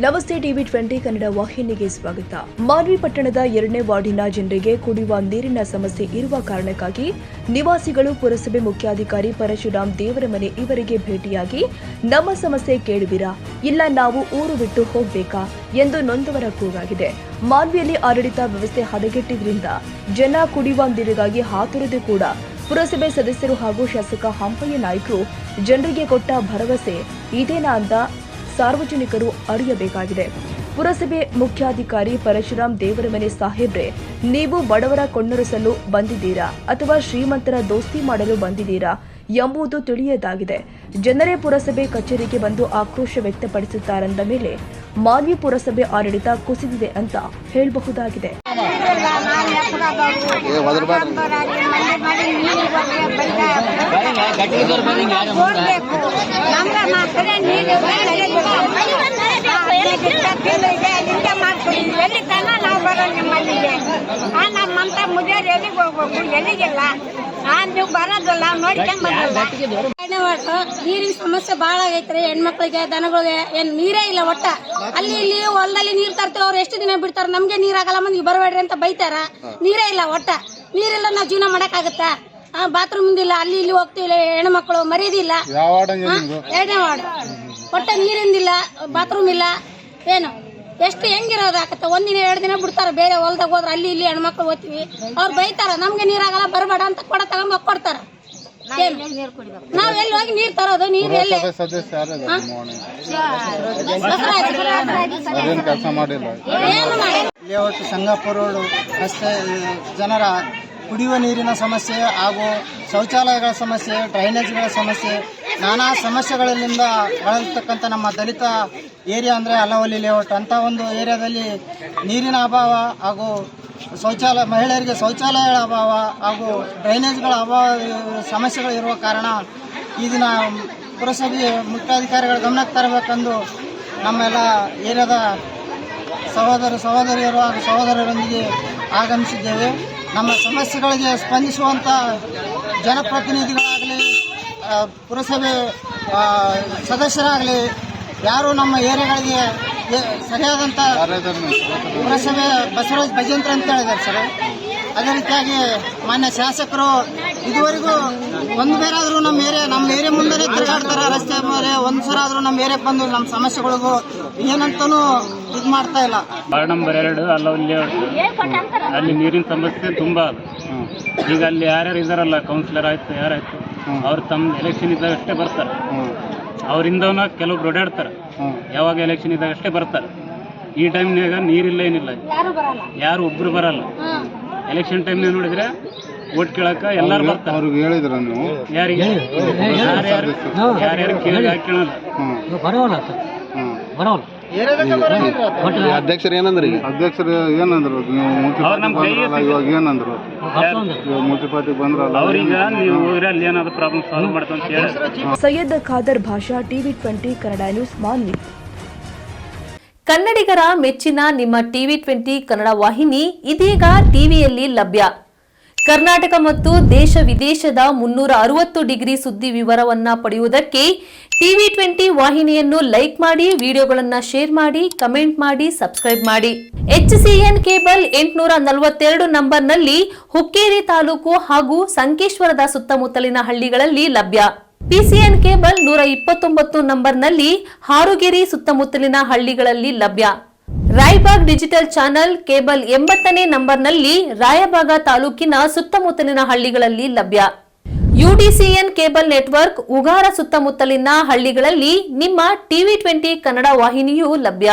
ನಮಸ್ತೆ ಟಿವಿ 20 ಕನ್ನಡ ವಾಹಿನಿಗೆ ಸ್ವಾಗತ. ಮಾನ್ವಿ ಪಟ್ಟಣದ 2ನೇ ವಾರ್ಡಿನ ಜನರಿಗೆ ಕುಡಿಯುವ ನೀರಿನ ಸಮಸ್ಯೆ ಇರುವ ಕಾರಣಕ್ಕಾಗಿ ನಿವಾಸಿಗಳು ಪುರಸಭೆ ಮುಖ್ಯಾಧಿಕಾರಿ ಪರಶುರಾಮ್ ದೇವರಮನೆ ಇವರಿಗೆ ಭೇಟಿಯಾಗಿ ನಮ್ಮ ಸಮಸ್ಯೆ ಕೇಳುವಿರಾ, ಇಲ್ಲ ನಾವು ಊರು ಬಿಟ್ಟು ಹೋಗಬೇಕಾ ಎಂದು ನೊಂದವರ ಕೂಗಾಗಿದೆ. ಮಾನ್ವಿಯಲ್ಲಿ ಆಡಳಿತ ವ್ಯವಸ್ಥೆ ಹದಗೆಟ್ಟಿದ್ರಿಂದ ಜನ ಕುಡಿಯುವ ನೀರಿಗಾಗಿ ಹಾತೊರೆದು ಕೂಡ ಪುರಸಭೆ ಸದಸ್ಯರು ಹಾಗೂ ಶಾಸಕ ಹಂಪಯ್ಯ ನಾಯ್ಕರು ಜನರಿಗೆ ಕೊಟ್ಟ ಭರವಸೆ ಇದೇನಾ ಅಂತ ಸಾರ್ವಜನಿಕರು ಅರಿಯಬೇಕಾಗಿದೆ. ಪುರಸಭೆ ಮುಖ್ಯಾಧಿಕಾರಿ ಪರಶುರಾಮ್ ದೇವರಮನೆ ಸಾಹೇಬ್ರೆ, ನೀವು ಬಡವರ ಕೊಂಡರಿಸಲು ಬಂದಿದ್ದೀರಾ ಅಥವಾ ಶ್ರೀಮಂತರ ದೋಸ್ತಿ ಮಾಡಲು ಬಂದಿದ್ದೀರಾ ಎಂಬುದು ತಿಳಿಯದಾಗಿದೆ. ಜನರೇ ಪುರಸಭೆ ಕಚೇರಿಗೆ ಬಂದು ಆಕ್ರೋಶ ವ್ಯಕ್ತಪಡಿಸುತ್ತಾರಂದ ಮೇಲೆ ಮಾನ್ವಿ ಪುರಸಭೆ ಆಡಳಿತ ಕುಸಿದಿದೆ ಅಂತ ಹೇಳಬಹುದಾಗಿದೆ. ನಮ್ಮಂತ ಮುಜಾರಿ ಎಲ್ಲಿಗೆ ಹೋಗ್ಬೇಕು, ಎಲ್ಲಿಗೆಲ್ಲ ನೀವು ಬರೋದಲ್ಲ ನೋಡ್ಕೊಂಡ್ ನೀರಿನ ಸಮಸ್ಯೆ ಬಾಳ ಆಗೈತ್ರಿ. ಹೆಣ್ಮಕ್ಳಿಗೆ ದನಗಳಿಗೆ ಏನ್ ನೀರೇ ಇಲ್ಲ. ಒಟ್ಟ ಅಲ್ಲಿ ಇಲ್ಲಿ ಹೊಲದಲ್ಲಿ ನೀರ್ ತರ್ತೀವಿ, ಅವ್ರು ಎಷ್ಟು ದಿನ ಬಿಡ್ತಾರ, ನಮ್ಗೆ ನೀರಾಗಲ್ಲ ಮಂದಿ ಬರಬೇಡ್ರಿ ಅಂತ ಬೈತಾರ. ನೀರೇ ಇಲ್ಲ. ಒಟ್ಟ ನೀರಿಲ್ಲ ನಾವ್ ಜೀವನ ಮಾಡಕ್ ಆಗತ್ತಾ? ಬಾತ್ರೂಮ್ ಇಲ್ಲ, ಅಲ್ಲಿ ಇಲ್ಲಿ ಹೋಗ್ತೀವಿ, ಹೆಣ್ಮಕ್ಳು ಮರ್ಯಾದಿಲ್ಲ. 2ನೇ ವಾರ್ಡ್ ಒಟ್ಟ ನೀರಿಂದಿಲ್ಲ, ಬಾತ್ರೂಮ್ ಇಲ್ಲ. ಏನು ಎಷ್ಟು ಹೆಂಗಿರೋದು ಆಕತ್ತ? ಒಂದಿನ 2 ದಿನ ಬಿಡ್ತಾರ, ಬೇರೆ ಹೊಲ್ದಾಗ ಹೋದ್ರ ಅಲ್ಲಿ ಇಲ್ಲಿ ಹೆಣ್ಮಕ್ಳು ಓದ್ತೀವಿ, ಅವ್ರು ಬೈತಾರ, ನಮ್ಗೆ ನೀರಾಗಲ್ಲ ಬರಬೇಡ ಅಂತ ತಗೊಂಡ್ ಕೊಡ್ತಾರ. ನಾವ್ ಎಲ್ಲಿ ಹೋಗಿ ನೀರ್ ತರೋದು? ನೀರ್ ಎಲ್ಲಿ? ಲೇಔಟ್ ಸಂಗಾಪುರ ರೋಡ್ ರಸ್ತೆ ಜನರ ಕುಡಿಯುವ ನೀರಿನ ಸಮಸ್ಯೆ ಹಾಗೂ ಶೌಚಾಲಯಗಳ ಸಮಸ್ಯೆ, ಡ್ರೈನೇಜ್ಗಳ ಸಮಸ್ಯೆ, ನಾನಾ ಸಮಸ್ಯೆಗಳಿಂದ ಬಳಲ್ತಕ್ಕಂಥ ನಮ್ಮ ದಲಿತ ಏರಿಯಾ ಅಂದರೆ ಅಲ್ಲವಲ್ಲಿ ಲೇಔಟ್ ಅಂತ ಒಂದು ಏರಿಯಾದಲ್ಲಿ ನೀರಿನ ಅಭಾವ ಹಾಗೂ ಮಹಿಳೆಯರಿಗೆ ಶೌಚಾಲಯಗಳ ಅಭಾವ ಹಾಗೂ ಡ್ರೈನೇಜ್ಗಳ ಅಭಾವ ಸಮಸ್ಯೆಗಳು ಇರುವ ಕಾರಣ ಈ ದಿನ ಪುರಸಭೆ ಮುಖ್ಯಾಧಿಕಾರಿಗಳ ಗಮನಕ್ಕೆ ತರಬೇಕೆಂದು ನಮ್ಮೆಲ್ಲ ಏರಿಯಾದ ಸಹೋದರಿಯರು ಹಾಗೂ ಸಹೋದರರೊಂದಿಗೆ ಆಗಮಿಸಿದ್ದೇವೆ. ನಮ್ಮ ಸಮಸ್ಯೆಗಳಿಗೆ ಸ್ಪಂದಿಸುವಂಥ ಜನಪ್ರತಿನಿಧಿಗಳಾಗಲಿ, ಪುರಸಭೆ ಸದಸ್ಯರಾಗಲಿ ಯಾರು ನಮ್ಮ ಏರಿಯಾಗಳಿಗೆ ಸರಿಯಾದಂಥ ಪುರಸಭೆ ಬಸವರಾಜ್ ಭಜಂತ್ರ ಅಂತ ಹೇಳಿದ್ದಾರೆ ಸರ್. ಅದೇ ರೀತಿಯಾಗಿ ಮಾನ್ಯ ಶಾಸಕರು ಇದುವರೆಗೂ ಒಂದು ಬೇರಾದರೂ ನಮ್ಮ ಏರಿಯಾ ಮುಂದೆ ತಿರುಗಾಡ್ತಾರೆ, ರಸ್ತೆ ಮೇಲೆ ಒಂದು ಸಲ ಆದರೂ ನಮ್ಮ ಏರಿಯಾಕ್ಕೆ ಬಂದು ನಮ್ಮ ಸಮಸ್ಯೆಗಳಿಗೂ ಏನಂತನೂ ಇದು ಮಾಡ್ತಾ ಇಲ್ಲ. ವಾರ್ಡ್ ನಂಬರ್ 2 ಅಲ್ಲವಲ್ಲಿ ಅಲ್ಲಿ ನೀರಿನ ಸಮಸ್ಯೆ ತುಂಬಾ ಅದು. ಈಗ ಅಲ್ಲಿ ಯಾರ್ಯಾರು ಇದಾರಲ್ಲ, ಕೌನ್ಸಿಲರ್ ಆಯ್ತು ಯಾರಾಯ್ತು, ಅವ್ರು ತಮ್ಮ ಎಲೆಕ್ಷನ್ ಇದ್ದಾಗ ಅಷ್ಟೇ ಬರ್ತಾರೆ. ಅವರಿಂದವನ್ನ ಕೆಲವ್ರು ಓಡಾಡ್ತಾರೆ, ಯಾವಾಗ ಎಲೆಕ್ಷನ್ ಇದ್ದಾಗ ಅಷ್ಟೇ ಬರ್ತಾರೆ. ಈ ಟೈಮ್ನಾಗ ನೀರಿಲ್ಲ, ಏನಿಲ್ಲ, ಯಾರು ಒಬ್ರು ಬರಲ್ಲ. ಎಲೆಕ್ಷನ್ ಟೈಮ್ನಾಗ ನೋಡಿದ್ರೆ ಓಟ್ ಕೇಳಕ ಎಲ್ಲಾರು ಬರ್ತಾರೆ. ಅವ್ರಿಗೆ ಹೇಳಿದ್ರ ನೀವು? ಯಾರಿಗೆ ಯಾರ್ಯಾರು ಕೇಳಿ ಹಾಕೇಳಲ್ಲ. ಅಧ್ಯಕ್ಷರು ಏನಂದ್ರಿ? ಅಧ್ಯಕ್ಷರು ಏನಂದ್ರು? ಇವಾಗ ಏನಂದ್ರು? ಮುನ್ಸಿಪಾಲಿಟಿ ಬಂದ್ರಲ್ಲ, ಅವ್ರೀಗ ನೀವು ಅಲ್ಲಿ ಏನಾದ್ರು ಪ್ರಾಬ್ಲಮ್ ಸಾಲ್ವ್ ಮಾಡ್ತಾ ಅಂತ ಹೇಳಿ. ಸೈಯದ್ ಖಾದರ್ ಭಾಷಾ, ಟಿವಿ 20 ಕನ್ನಡ ನ್ಯೂಸ್, ಮಾನ್ವಿ. ಕನ್ನಡಿಗರ ಮೆಚ್ಚಿನ ನಿಮ್ಮ ಟಿವಿ 20 ಕನ್ನಡ ವಾಹಿನಿ ಇದೀಗ ಟಿವಿಯಲ್ಲಿ ಲಭ್ಯ. ಕರ್ನಾಟಕ ಮತ್ತು ದೇಶ ವಿದೇಶದ 360 ಡಿಗ್ರಿ ಸುದ್ದಿ ವಿವರವನ್ನ ಪಡೆಯುವುದಕ್ಕೆ ಟಿವಿ 20 ವಾಹಿನಿಯನ್ನು ಲೈಕ್ ಮಾಡಿ, ವಿಡಿಯೋಗಳನ್ನು ಶೇರ್ ಮಾಡಿ, ಕಮೆಂಟ್ ಮಾಡಿ, ಸಬ್ಸ್ಕ್ರೈಬ್ ಮಾಡಿ. HCN ಕೇಬಲ್ 842 ನಂಬರ್ನಲ್ಲಿ ಹುಕ್ಕೇರಿ ತಾಲೂಕು ಹಾಗೂ ಸಂಕೇಶ್ವರದ ಸುತ್ತಮುತ್ತಲಿನ ಹಳ್ಳಿಗಳಲ್ಲಿ ಲಭ್ಯ. PCN ಕೇಬಲ್ 129 ನಂಬರ್ನಲ್ಲಿ ಹಾರುಗೆರೆ ಸುತ್ತಮುತ್ತಲಿನ ಹಳ್ಳಿಗಳಲ್ಲಿ ಲಭ್ಯ. ರಾಯಬಾಗ್ ಡಿಜಿಟಲ್ ಚಾನೆಲ್ ಕೇಬಲ್ 80ನೇ ನಂಬರ್ನಲ್ಲಿ ರಾಯಬಾಗ ತಾಲೂಕಿನ ಸುತ್ತಮುತ್ತಲಿನ ಹಳ್ಳಿಗಳಲ್ಲಿ ಲಭ್ಯ. UDCN ಕೇಬಲ್ ನೆಟ್ವರ್ಕ್ ಉಗಾರ ಸುತ್ತಮುತ್ತಲಿನ ಹಳ್ಳಿಗಳಲ್ಲಿ ನಿಮ್ಮ ಟಿವಿ 20 ಕನ್ನಡ ವಾಹಿನಿಯೂ ಲಭ್ಯ.